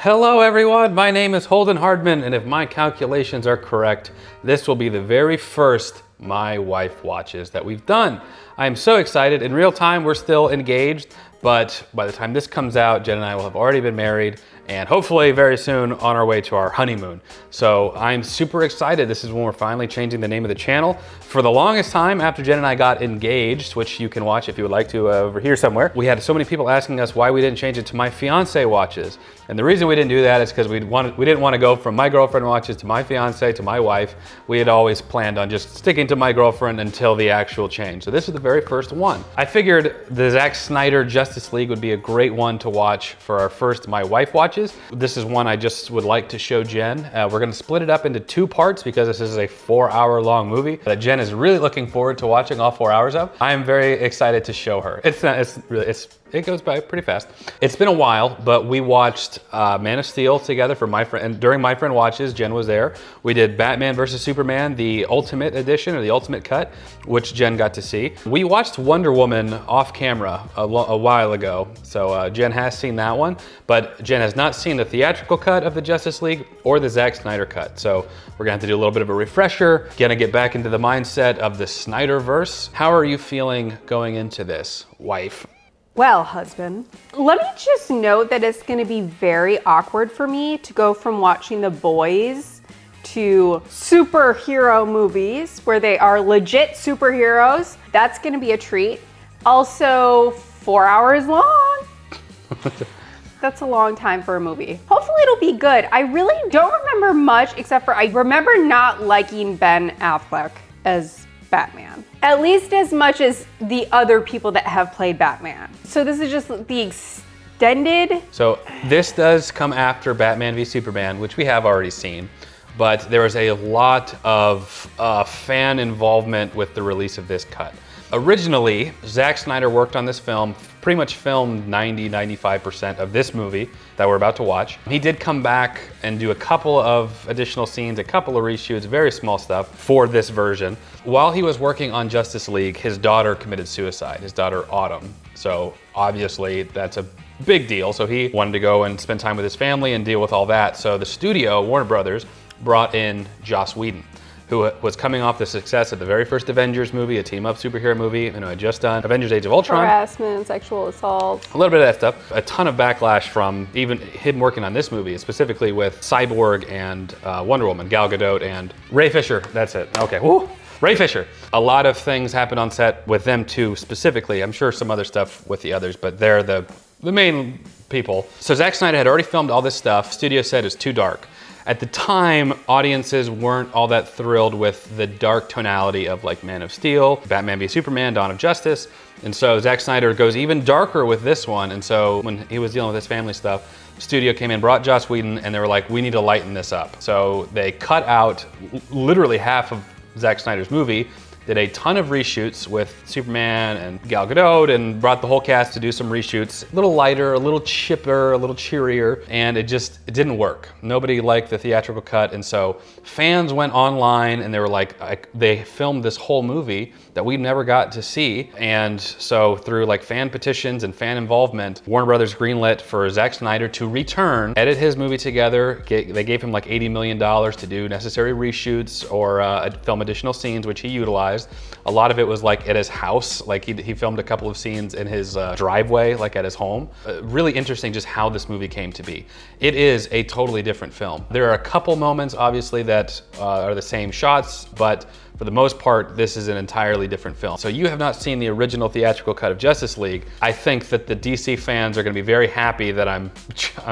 Hello everyone, my name is Holden Hardman, and if my calculations are correct, this will be the very first My Wife Watches that we've done. I am so excited. In real time, we're still engaged, but by the time this comes out, Jen and I will have already been married and hopefully very soon on our way to our honeymoon. So I'm super excited. This is when we're finally changing the name of the channel. For the longest time after Jen and I got engaged, which you can watch if you would like to over here somewhere, we had so many people asking us why we didn't change it to My Fiance Watches. And the reason we didn't do that is because we didn't want to go from My Girlfriend Watches to My Fiance to My Wife. We had always planned on just sticking to My Girlfriend until the actual change. So this is the very first one. I figured the Zack Snyder Justice League would be a great one to watch for our first My Wife Watches. This is one I just would like to show Jen. We're gonna split it up into two parts because this is a 4-hour long movie that Jen is really looking forward to watching all 4 hours of. I am very excited to show her. It goes by pretty fast. It's been a while, but we watched Man of Steel together for My Friend, and during My Friend Watches, Jen was there. We did Batman versus Superman, the Ultimate Edition or the Ultimate Cut, which Jen got to see. We watched Wonder Woman off camera a while ago, so Jen has seen that one, but Jen has not seen the theatrical cut of the Justice League or the Zack Snyder cut. So we're gonna have to do a little bit of a refresher, gonna get back into the mindset of the Snyderverse. How are you feeling going into this, wife? Well, husband, let me just note that it's gonna be very awkward for me to go from watching The Boys to superhero movies where they are legit superheroes. That's gonna be a treat. Also, 4 hours long. That's a long time for a movie. Hopefully it'll be good. I really don't remember much except for I remember not liking Ben Affleck as Batman. At least as much as the other people that have played Batman. So this is just the extended. So this does come after Batman v Superman, which we have already seen, but there was a lot of fan involvement with the release of this cut. Originally, Zack Snyder worked on this film, pretty much filmed 90–95% of this movie that we're about to watch. He did come back and do a couple of additional scenes, a couple of reshoots, very small stuff for this version. While he was working on Justice League, his daughter committed suicide, his daughter Autumn. So obviously that's a big deal. So he wanted to go and spend time with his family and deal with all that. So the studio, Warner Brothers, brought in Joss Whedon, who was coming off the success of the very first Avengers movie, a team-up superhero movie, had just done Avengers Age of Ultron. Harassment, sexual assault. A little bit of that stuff. A ton of backlash from even him working on this movie, specifically with Cyborg and Wonder Woman, Gal Gadot and Ray Fisher. That's it. Okay. Woo. Ray Fisher. A lot of things happened on set with them two specifically. I'm sure some other stuff with the others, but they're the main people. So Zack Snyder had already filmed all this stuff. Studio said it's too dark. At the time, audiences weren't all that thrilled with the dark tonality of like Man of Steel, Batman v Superman, Dawn of Justice. And so Zack Snyder goes even darker with this one. And so when he was dealing with his family stuff, the studio came in, brought Joss Whedon, and they were like, we need to lighten this up. So they cut out literally half of Zack Snyder's movie, did a ton of reshoots with Superman and Gal Gadot and brought the whole cast to do some reshoots. A little lighter, a little chipper, a little cheerier, and it didn't work. Nobody liked the theatrical cut, and so fans went online and they were like, they filmed this whole movie that we never got to see. And so through like fan petitions and fan involvement, Warner Brothers greenlit for Zack Snyder to return, edit his movie together. They gave him like $80 million to do necessary reshoots or film additional scenes, which he utilized. A lot of it was like at his house, like he filmed a couple of scenes in his driveway, like at his home. Really interesting just how this movie came to be. It is a totally different film. There are a couple moments obviously that are the same shots, but for the most part, this is an entirely different film. So you have not seen the original theatrical cut of Justice League. I think that the DC fans are gonna be very happy that I'm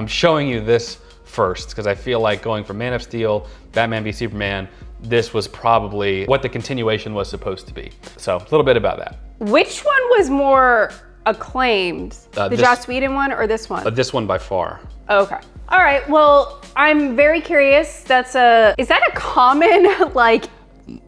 showing you this first, because I feel like going from Man of Steel, Batman v Superman, this was probably what the continuation was supposed to be. So a little bit about that. Which one was more acclaimed? The Joss Whedon one or this one? This one by far. Okay. All right, well, I'm very curious. Is that a common like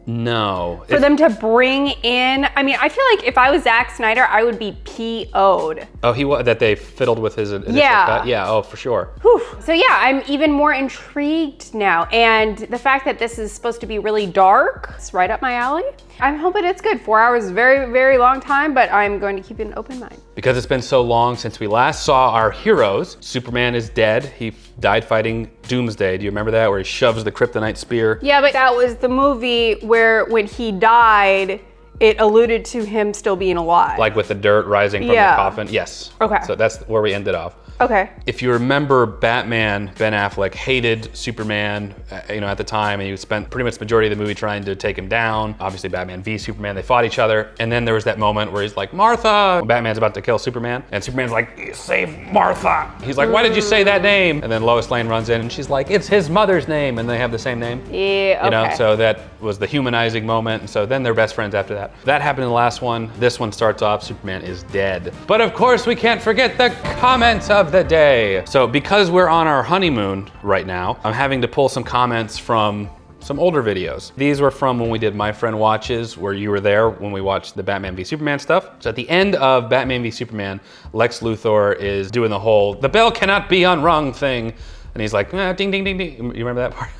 No. For them to bring in, I mean, I feel like if I was Zack Snyder, I would be PO'd. Oh, that they fiddled with his initial cut? Yeah, oh, for sure. Whew. So yeah, I'm even more intrigued now. And the fact that this is supposed to be really dark, it's right up my alley. I'm hoping it's good. 4 hours is a very, very long time, but I'm going to keep an open mind. Because it's been so long since we last saw our heroes, Superman is dead. He died fighting Doomsday. Do you remember that? Where he shoves the kryptonite spear? Yeah, but that was the movie where when he died, it alluded to him still being alive. Like with the dirt rising from the coffin? Yes. Okay. So that's where we ended off. Okay. If you remember, Batman, Ben Affleck hated Superman, at the time, and he spent pretty much the majority of the movie trying to take him down. Obviously, Batman v Superman, they fought each other. And then there was that moment where he's like, Martha! Batman's about to kill Superman, and Superman's like, save Martha! He's like, why did you say that name? And then Lois Lane runs in, and she's like, it's his mother's name, and they have the same name. Yeah, okay. So that was the humanizing moment, and so then they're best friends after that. That happened in the last one. This one starts off, Superman is dead. But of course, we can't forget the comments of the day. So because we're on our honeymoon right now, I'm having to pull some comments from some older videos. These were from when we did My Friend Watches, where you were there when we watched the Batman v Superman stuff. So at the end of Batman v Superman, Lex Luthor is doing the whole, the bell cannot be unrung thing. And he's like, ding, ding, ding, ding. You remember that part?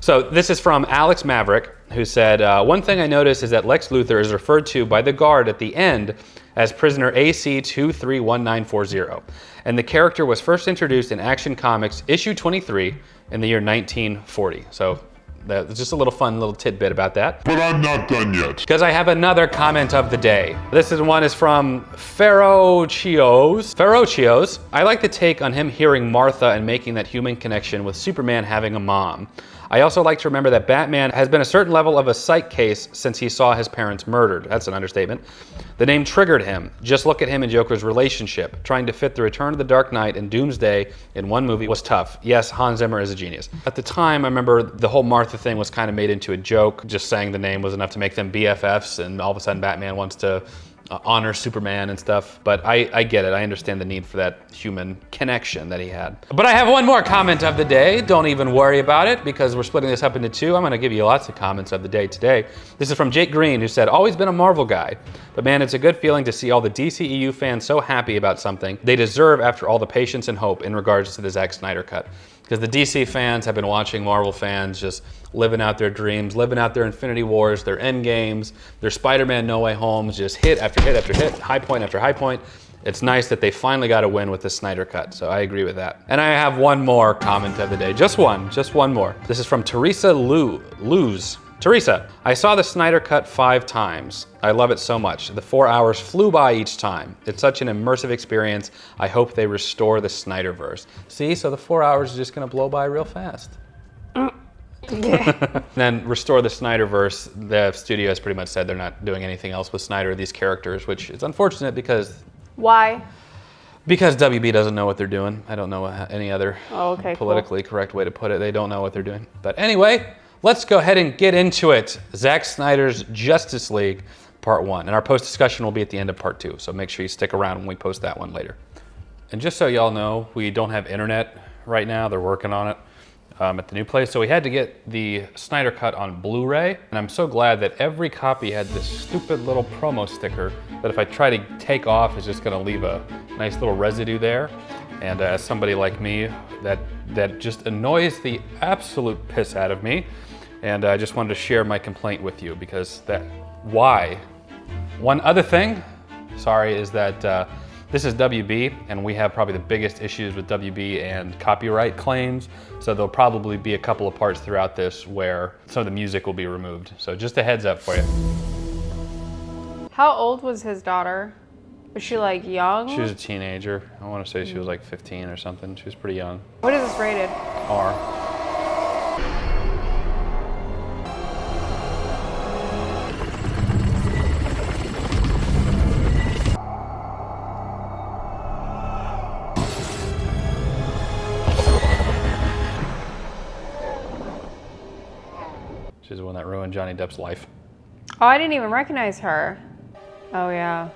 So this is from Alex Maverick, who said, one thing I noticed is that Lex Luthor is referred to by the guard at the end as prisoner AC231940. And the character was first introduced in Action Comics issue 23 in the year 1940. So that's just a fun little tidbit about that. But I'm not done yet. Because I have another comment of the day. This one is from Ferocios. I like the take on him hearing Martha and making that human connection with Superman having a mom. I also like to remember that Batman has been a certain level of a psych case since he saw his parents murdered. That's an understatement. The name triggered him. Just look at him and Joker's relationship. Trying to fit the Return of the Dark Knight and Doomsday in one movie was tough. Yes, Hans Zimmer is a genius. At the time, I remember the whole Martha thing was kind of made into a joke. Just saying the name was enough to make them BFFs, and all of a sudden Batman wants to honor Superman and stuff. But I get it. I understand the need for that human connection that he had. But I have one more comment of the day. Don't even worry about it, because we're splitting this up into two. I'm going to give you lots of comments of the day today. This is from Jake Green, who said, always been a Marvel guy. But man, it's a good feeling to see all the DCEU fans so happy about something they deserve after all the patience and hope in regards to the Zack Snyder cut. Because the DC fans have been watching Marvel fans just living out their dreams, living out their Infinity Wars, their End Games, their Spider-Man No Way Homes, just hit after hit after hit, high point after high point. It's nice that they finally got a win with the Snyder cut, so I agree with that. And I have one more comment of the day, just one more. This is from Teresa Luz. Teresa, I saw the Snyder cut 5 times. I love it so much. The 4 hours flew by each time. It's such an immersive experience. I hope they restore the Snyderverse. See, so the 4 hours is just gonna blow by real fast. Then restore the Snyderverse. The studio has pretty much said they're not doing anything else with Snyder, these characters, which is unfortunate because... Why? Because WB doesn't know what they're doing. I don't know any other politically correct way to put it. They don't know what they're doing. But anyway, let's go ahead and get into it. Zack Snyder's Justice League Part 1. And our post-discussion will be at the end of Part 2. So make sure you stick around when we post that one later. And just so y'all know, we don't have internet right now. They're working on it at the new place. So we had to get the Snyder Cut on Blu-ray. And I'm so glad that every copy had this stupid little promo sticker that if I try to take off, is just gonna leave a nice little residue there. And as somebody like me, that just annoys the absolute piss out of me. And I just wanted to share my complaint with you because why? One other thing, sorry, is that this is WB, and we have probably the biggest issues with WB and copyright claims. So there'll probably be a couple of parts throughout this where some of the music will be removed. So just a heads up for you. How old was his daughter? Was she like young? She was a teenager. I want to say she was like 15 or something. She was pretty young. What is this rated? R. She's the one that ruined Johnny Depp's life. Oh, I didn't even recognize her. Oh, yeah.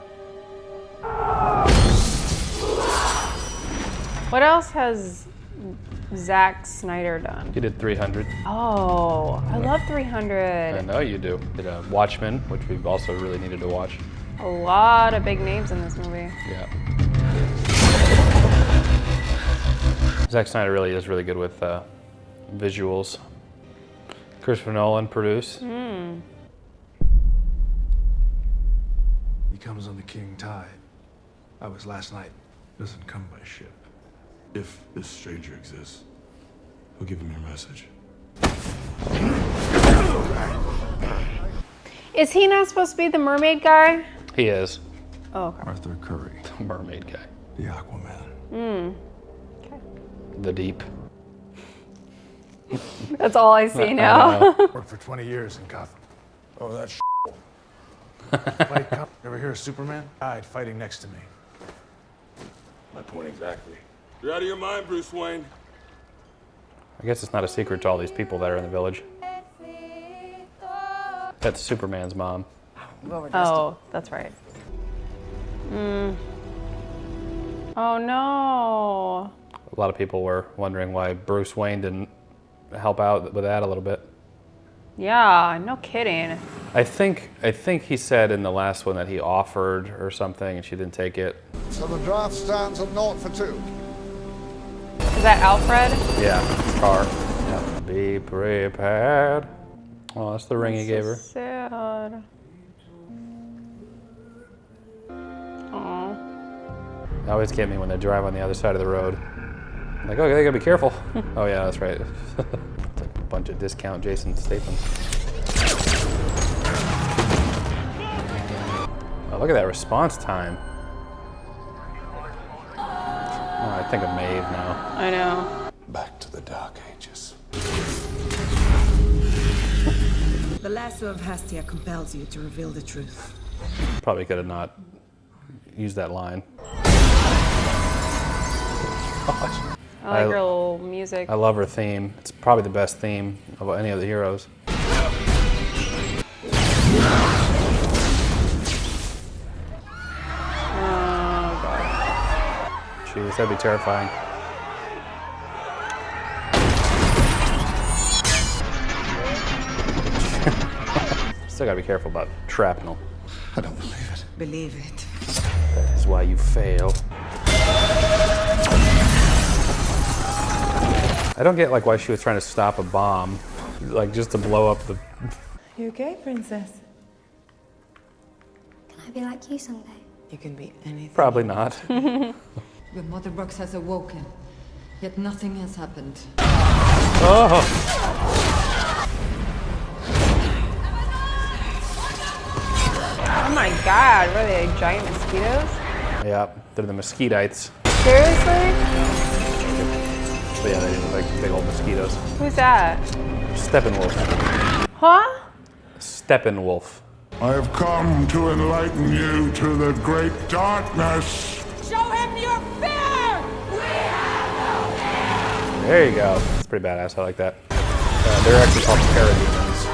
What else has Zack Snyder done? He did 300. Oh, I love 300. I know you do. Did Watchmen, which we've also really needed to watch. A lot of big names in this movie. Yeah. Zack Snyder really is really good with visuals. Christopher Nolan produced. He comes on the king tide. I was last night. Doesn't come by ship. If this stranger exists, who'll give him your message? Is he not supposed to be the mermaid guy? He is. Oh, okay. Arthur Curry, The mermaid guy. the Aquaman. Okay. The deep. That's all I see now. Worked for 20 years in Gotham. Oh, that's Fight cop. Ever hear of Superman? Died fighting next to me. My point exactly. You're out of your mind, Bruce Wayne. I guess it's not a secret to all these people that are in the village. That's Superman's mom. Oh, that's right. Oh no. A lot of people were wondering why Bruce Wayne didn't help out with that a little bit. Yeah, no kidding. I think he said in the last one that he offered or something and she didn't take it. So the draft stands at 0 for 2. Is that Alfred? Yeah, his car. Yeah. Be prepared. Oh, that's the ring he gave her. Sad. Aw. They always get me when they drive on the other side of the road. I'm like, oh, they gotta be careful. Oh yeah, that's right. It's like a bunch of discount Jason Statham. Oh, look at that response time. Oh, I think of Maeve now. I know. Back to the Dark Ages. The lasso of Hastia compels you to reveal the truth. Probably could have not used that line. Gosh. I like her little music. I love her theme. It's probably the best theme of any of the heroes. Oh god. Jeez, that'd be terrifying. Still gotta be careful about shrapnel. I don't believe it. Believe it. That is why you fail. I don't get like why she was trying to stop a bomb, like just to blow up the. You okay, princess? Can I be like you someday? You can be anything. Probably not. The Mother Box has awoken, yet nothing has happened. Oh. Oh my god, what are they, giant mosquitoes? Yeah, they're the mosquitites. Seriously? But yeah, they look like big old mosquitoes. Who's that? Steppenwolf. Huh? Steppenwolf. I have come to enlighten you to the great darkness. Show him your fear! There you go. It's pretty badass. I like that. They're actually called parademons.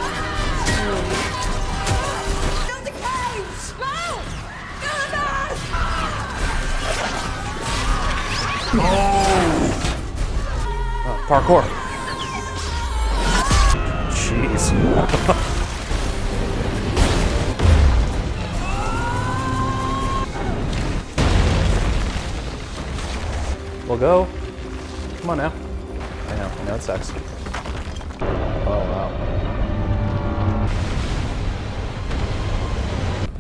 Build the caves! Go! Parkour. Jeez. We'll go. Come on now. I know it sucks. Oh wow.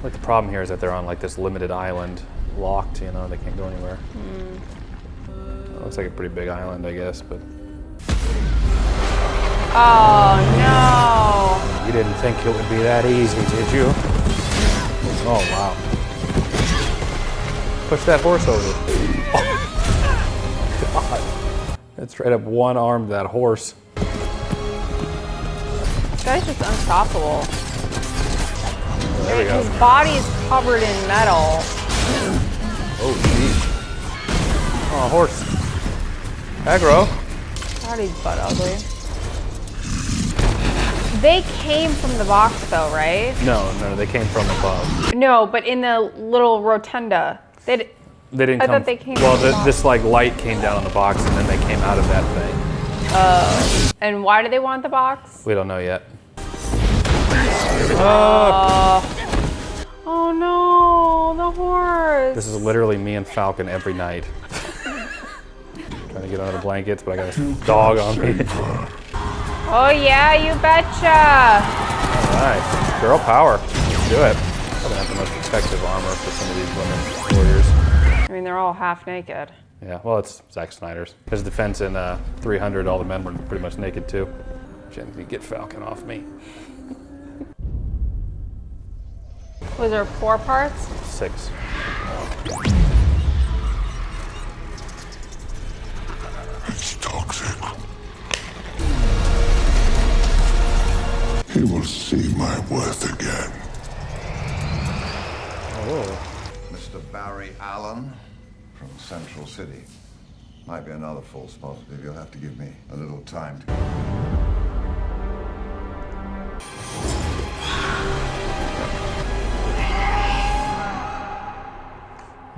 Like the problem here is that they're on like this limited island, locked. You know, they can't go anywhere. It looks like a pretty big island, I guess, but. Oh no! You didn't think it would be that easy, did you? Oh, wow. Push that horse over. Oh, God. That's straight up one-armed that horse. This guy's just unstoppable. There we go. His body is covered in metal. Oh, geez. Oh, horse. Aggro. God, he's butt ugly. They came from the box though, right? No, they came from above. No, but in the little rotunda. They didn't I come. thought they came well, from the box. this like light came down on the box, and then they came out of that thing. And why do they want the box? We don't know yet. Oh no, the horse. This is literally me and Falcon every night. Trying to get under the blankets, but I got a dog on me. Oh yeah, you betcha. All right, girl power. Let's do it. Probably not the most effective armor for some of these women warriors. I mean, they're all half naked. Yeah, well, it's Zack Snyder's. His defense in 300, all the men were pretty much naked too. Gently get Falcon off me. Was there 4 parts? 6. It's toxic. He will see my worth again. Oh. Mr. Barry Allen from Central City. Might be another false positive. You'll have to give me a little time to...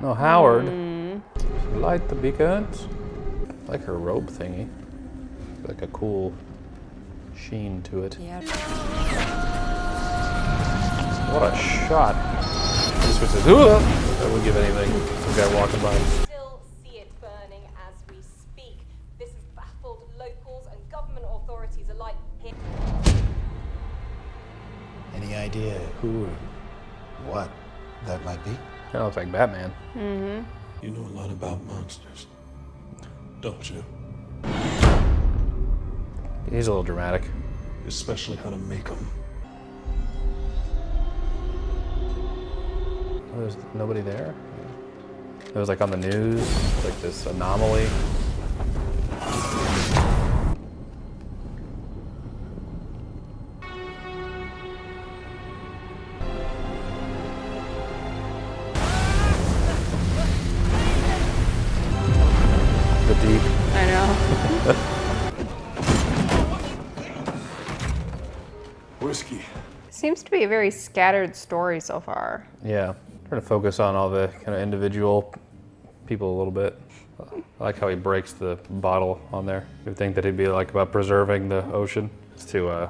No, Howard. Light the beacons. I like her robe thingy. Like a cool sheen to it. Yeah. What a shot. This was a, I would give anything. Some guy walking by. Still see it burning as we speak. This has baffled locals and government authorities alike here. Any idea who or what that might be? That looks like Batman. You know a lot about monsters, don't you? He's a little dramatic. Especially how to make them. Oh, there's nobody there? It was like on the news, like this anomaly. The deep. I know. Whiskey. Seems to be a very scattered story so far. Yeah, trying to focus on all the kind of individual people a little bit. I like how he breaks the bottle on there. You'd think that he'd be like about preserving the ocean. It's to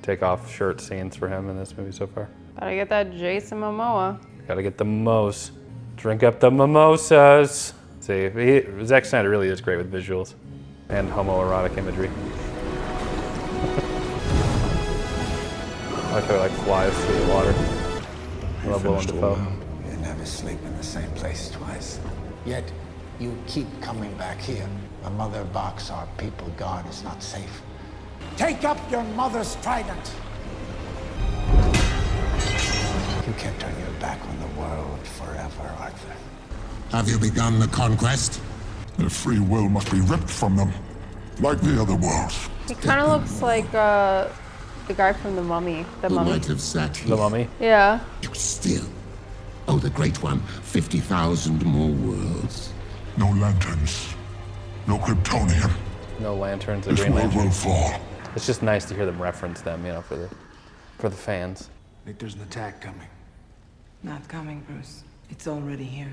take off shirt scenes for him in this movie so far. Gotta get that Jason Momoa. Gotta get the mimos. Drink up the mimosas. See, Zack Snyder really is great with visuals and homoerotic imagery. I like how he like flies through the water. I love Willem Dafoe. You never sleep in the same place twice. Yet, you keep coming back here. The mother box our people guard is not safe. Take up your mother's trident! You can't turn your back on the world forever, Arthur. Have you begun the conquest? Their free will must be ripped from them, like the other worlds. He kind of looks like the guy from The Mummy. The Who Mummy. might have sat here. The Mummy. Yeah. You still. Oh, the Great One. 50,000 more worlds. No lanterns. No Kryptonian. No lanterns, the This Green world will Lantern. fall. It's just nice to hear them reference them, you know, for the fans. I think there's an attack coming. Not coming, Bruce. It's already here.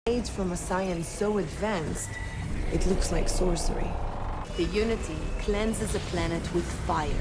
Age from a science so advanced, it looks like sorcery. The Unity cleanses a planet with fire.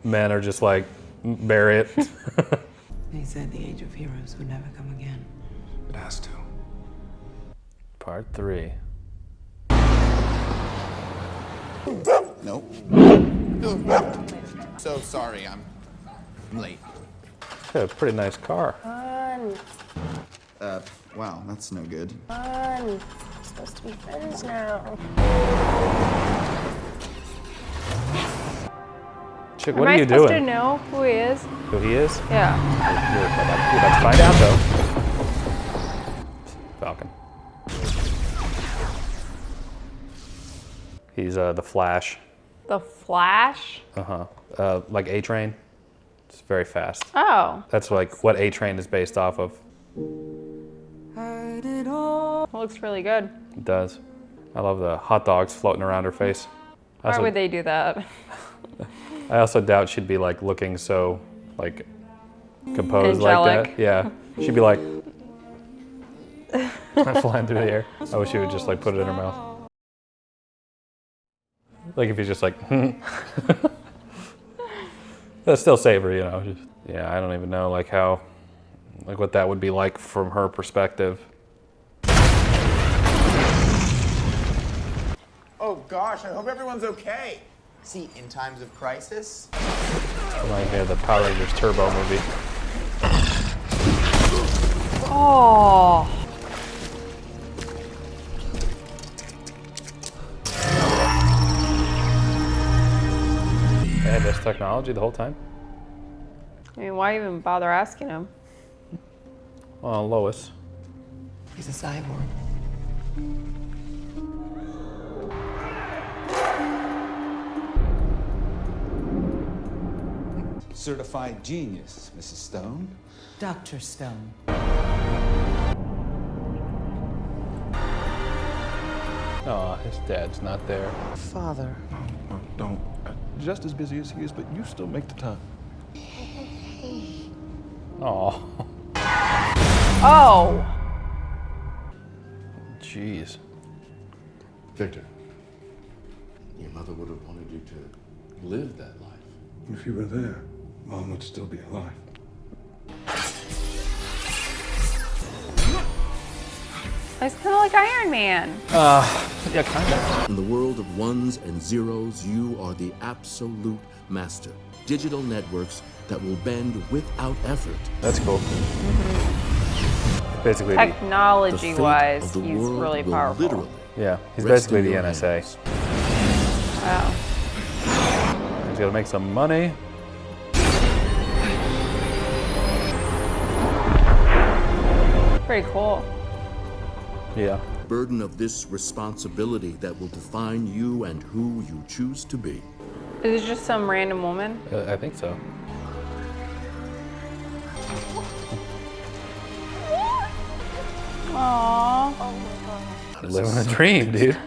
Men are just like, bury it. They They said the Age of Heroes would never come again. It has to. Part 3. Nope. So sorry, I'm late. Got a pretty nice car. Fun. Wow, that's no good. Fun. We're supposed to be friends now. Chick, what are you doing? Am I supposed to know who he is? Who he is? Yeah. You're about to find out, though. Falcon. He's the Flash. The Flash? Like A-Train. It's very fast. Oh. That's like what A-Train is based off of. Looks really good. It does. I love the hot dogs floating around her face. Why would they do that? I also doubt she'd be like looking so like composed Angelic. like that. Yeah. She'd be like flying through the air. I wish she would just like put it in her mouth. Like if you just like that's still savory, you know. Just, yeah, I don't even know like how like what that would be like from her perspective. Oh gosh, I hope everyone's okay. See, in times of crisis... Reminds me of the Power Rangers Turbo movie. Oh. They had this technology the whole time? I mean, why even bother asking him? Well, Lois. He's a cyborg. Certified genius, Mrs. Stone. Dr. Stone. Oh, his dad's not there. Father. Oh, don't. Just as busy as he is, but you still make the time. Oh. Oh. Jeez. Victor, your mother would have wanted you to live that life. If you were there, Mom would still be alive. He's kind of like Iron Man. Yeah, kind of. In the world of ones and zeros, you are the absolute master. Digital networks that will bend without effort. That's cool. The Basically, Technology-wise, fate of the he's world really will powerful. literally yeah, he's rest basically in the your NSA. hands. Wow. He's got to make some money. Pretty cool. Yeah. Burden of this responsibility that will define you and who you choose to be. Is it just some random woman? I think so. Aww. Living a dream, dude.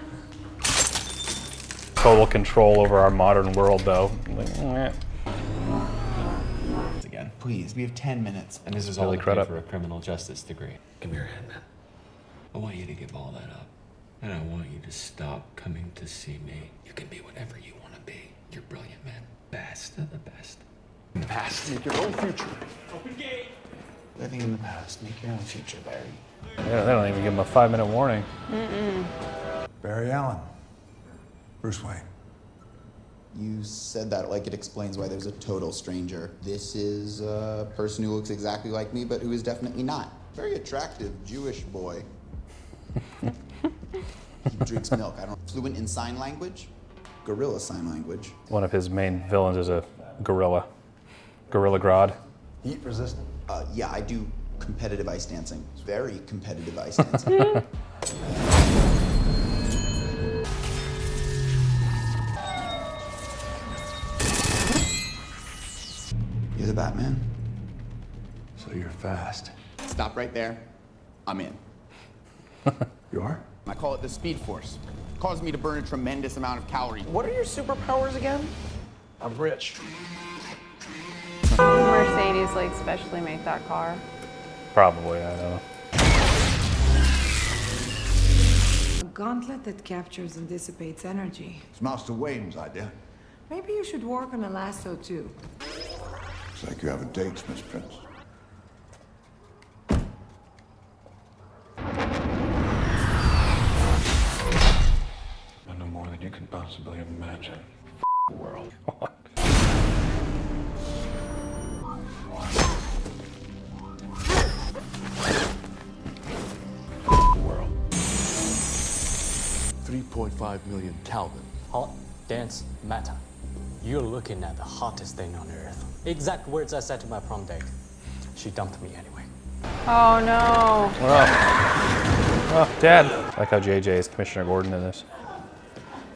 Total control over our modern world, though. Like, Again, please, we have 10 minutes. And this is all to pay for a criminal justice degree. Give me your hand, man. I want you to give all that up. And I want you to stop coming to see me. You can be whatever you want to be. You're brilliant, man. Best of the best. In the past, make your own future. Open gate. Living in the past, make your own future, Barry. Yeah, they don't even give him a 5-minute warning. Barry Allen. Bruce Wayne. You said that like it explains why there's a total stranger. This is a person who looks exactly like me, but who is definitely not. Very attractive Jewish boy. He drinks milk. I don't know. Fluent in sign language? Gorilla sign language. One of his main villains is a gorilla. Gorilla Grodd. Heat resistant? Yeah, I do competitive ice dancing. Very competitive ice dancing. You're the Batman? So you're fast. Stop right there. I'm in. You are? I call it the Speed Force. It causes me to burn a tremendous amount of calories. What are your superpowers again? I'm rich. Mercedes, like, specially make that car. Probably, I don't know. A gauntlet that captures and dissipates energy. It's Master Wayne's idea. Maybe you should work on a lasso too. Looks like you have a date, Miss Prince. possibly imagine. The world. The world. 3.5 million Kelvin. Hot, dense matter. You're looking at the hottest thing on Earth. Exact words I said to my prom date. She dumped me anyway. Oh no. Oh, Dad. I like how JJ is Commissioner Gordon in this.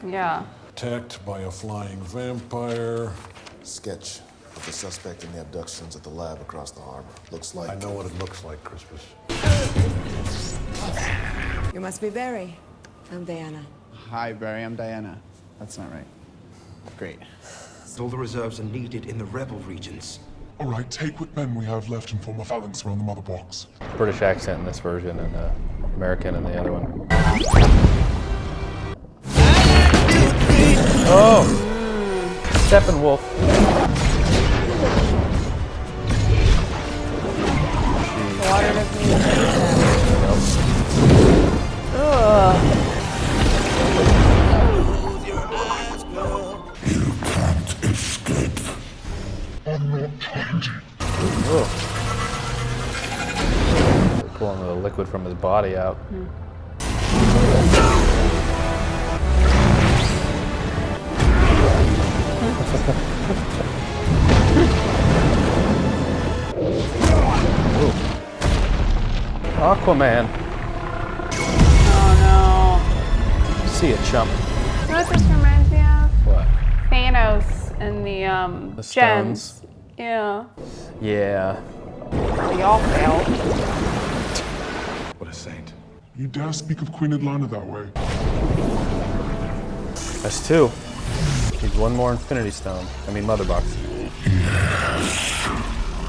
Yeah. Attacked by a flying vampire. Sketch of the suspect in the abductions at the lab across the harbor. Looks like... I know what it looks like, Crispus. You must be Barry. I'm Diana. Hi, Barry. I'm Diana. That's not right. Great. All the reserves are needed in the rebel regions. All right, take what men we have left and form a phalanx around the mother box. British accent in this version and American in the other one. Oh! Steppenwolf. Water doesn't even taste that. Ugh. I'm not trying to. They're pulling the liquid from his body out. Aquaman. Oh no. See it, chump. You know what this reminds me of? What? Thanos and the stones. gems. Yeah. Yeah. We all failed. What a saint. You dare speak of Queen Atlanta that way? That's two. Need one more Infinity Stone. I mean, Mother Box.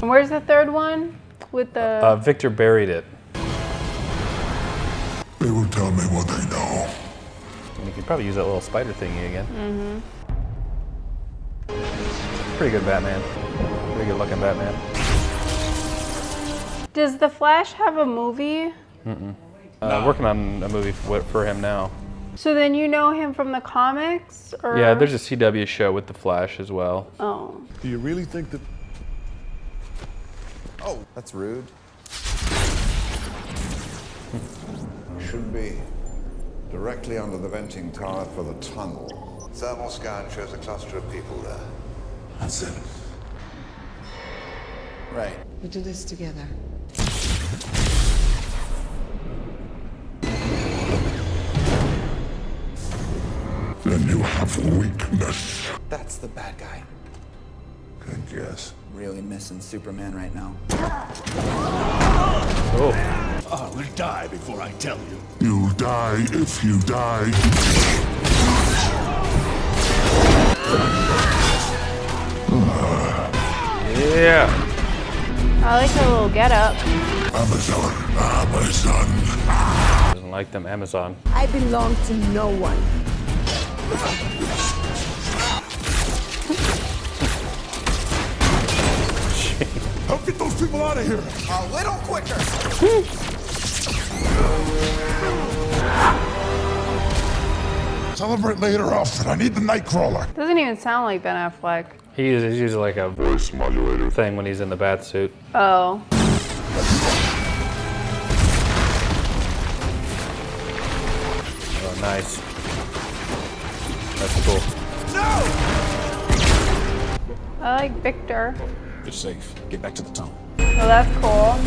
And where's the third one? With the... Victor buried it. They will tell me what they know. And you could probably use that little spider thingy again. Pretty good Batman. Pretty good looking Batman. Does The Flash have a movie? Working on a movie for him now. So then you know him from the comics? Or... Yeah, there's a CW show with The Flash as well. Oh. Do you really think that... Oh, that's rude. Should be directly under the venting tower for the tunnel. Thermal scan shows a cluster of people there. That's it. Right. We do this together. Then you have weakness. That's the bad guy. Good guess. Really missing Superman right now. Oh. I will die before I tell you. You'll die if you die. Yeah. I like her little getup. Amazon. Doesn't like them Amazon. I belong to no one. Help get those people out of here. A little quicker. Celebrate later, Alfred. I need the Nightcrawler. Doesn't even sound like Ben Affleck. He uses like a voice modulator thing when he's in the bat suit. Oh. Oh, nice. That's cool. I like Victor. You're safe. Get back to the tunnel. Well, that's cool.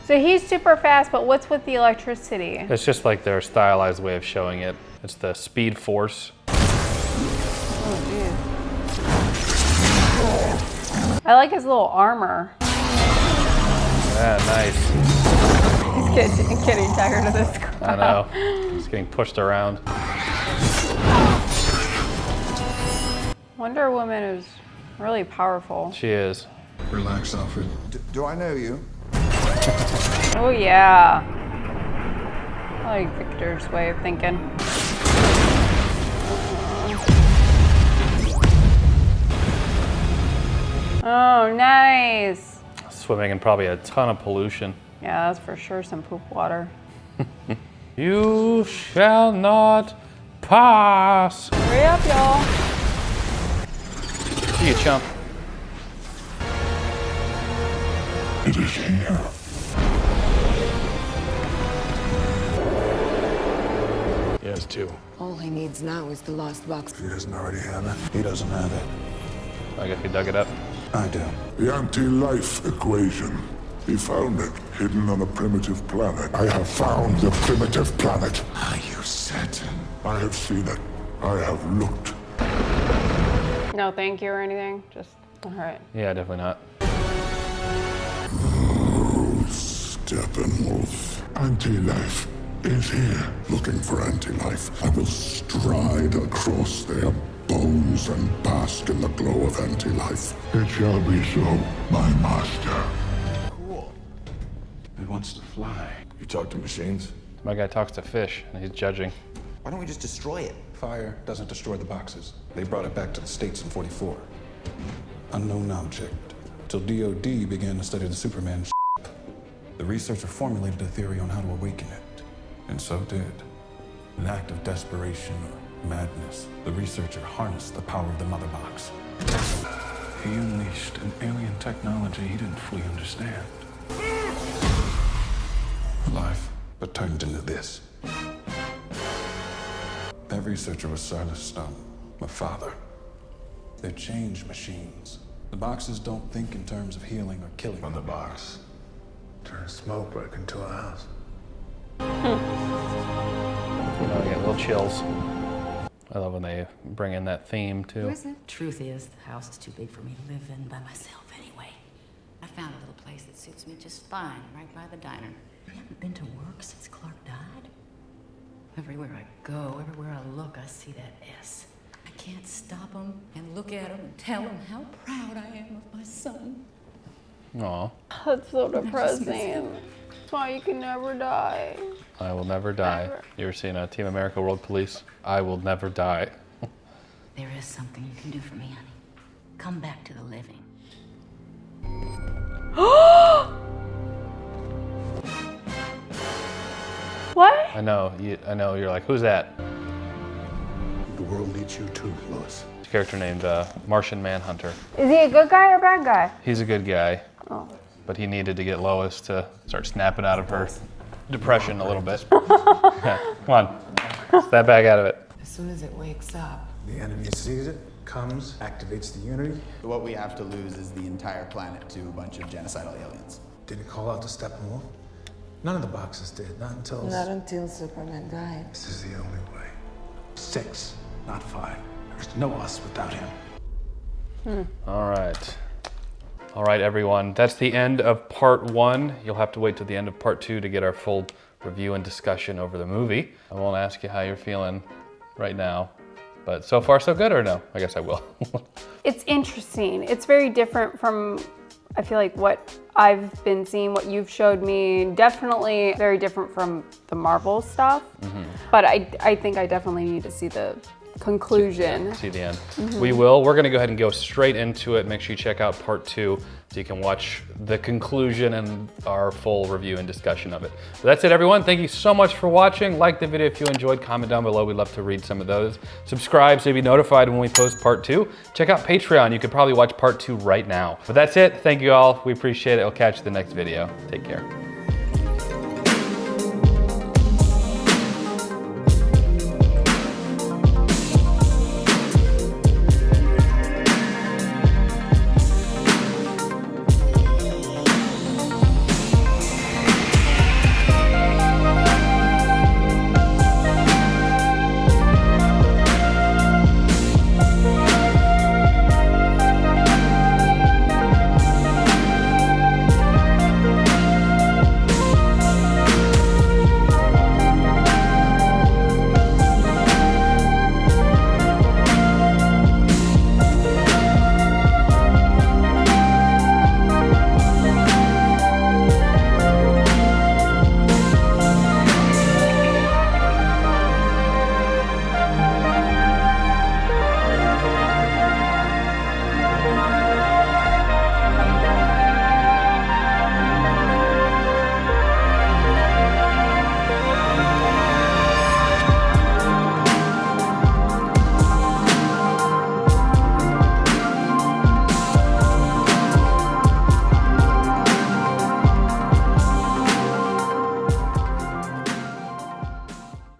So he's super fast, but what's with the electricity? It's just like their stylized way of showing it. It's the Speed Force. Oh, geez. I like his little armor. Yeah, nice. He's getting tired of this crap. I know. He's getting pushed around. Wonder Woman is really powerful. She is. Relax, Alfred. Do I know you? Oh yeah. I like Victor's way of thinking. Oh, nice. Swimming in probably a ton of pollution. Yeah, that's for sure some poop water. You shall not pass. Hurry up, y'all. See you, chump. It is here. He has two. All he needs now is the lost box. He doesn't already have it. He doesn't have it. I guess he dug it up. I do. The anti-life equation. He found it, hidden on a primitive planet. I have found the primitive planet. Are you certain? I have seen it. I have looked. No, thank you or anything. Just, all right. Yeah, definitely not. Steppenwolf. Anti-life is here. Looking for anti-life. I will stride across their bones and bask in the glow of anti-life. It shall be so, my master. Cool. It wants to fly. You talk to machines? My guy talks to fish, and he's judging. Why don't we just destroy it? Fire doesn't destroy the boxes. They brought it back to the States in '44. Unknown object. Till DOD began to study the Superman ship. The researcher formulated a theory on how to awaken it. And so did. An act of desperation or madness. The researcher harnessed the power of the mother box. He unleashed an alien technology he didn't fully understand. Alive, but turned into this. That researcher was Silas Stone, my father. They're change machines. The boxes don't think in terms of healing or killing. On the box. Turn a smoke break into a house. You know, I get little chills. I love when they bring in that theme too. Truth is, the house is too big for me to live in by myself anyway. I found a little place that suits me just fine, right by the diner. I haven't been to work since Clark died. Everywhere I go, everywhere I look, I see that S. I can't stop him and look at him and tell him how proud I am of my son. Aw. That's so depressing. That's why you can never die. I will never die. Never. You ever seen Team America World Police? I will never die. There is something you can do for me, honey. Come back to the living. What? I know. You're like, who's that? The world needs you too, Lois. There's a character named Martian Manhunter. Is he a good guy or a bad guy? He's a good guy. Oh. But he needed to get Lois to start snapping out of her depression a little bit. Yeah, come on, snap back out of it. As soon as it wakes up. The enemy sees it, comes, activates the Unity. What we have to lose is the entire planet to a bunch of genocidal aliens. Did he call out to Steppenwolf? None of the boxes did, not until... Not until Superman died. This is the only way. 6, not 5. There's no us without him. All right. All right, everyone. That's the end of part 1. You'll have to wait till the end of part 2 to get our full review and discussion over the movie. I won't ask you how you're feeling right now, but so far so good, or no? I guess I will. It's interesting. It's very different from, I feel like, what I've been seeing, what you've showed me. Definitely very different from the Marvel stuff. But I think I definitely need to see the conclusion. See the end. We will. We're going to go ahead and go straight into it. Make sure you check out part 2 so you can watch the conclusion and our full review and discussion of it. But that's it, everyone. Thank you so much for watching. Like the video if you enjoyed. Comment down below. We'd love to read some of those. Subscribe so you'll be notified when we post part 2. Check out Patreon. You could probably watch part 2 right now. But that's it. Thank you all. We appreciate it. I'll catch you in the next video. Take care.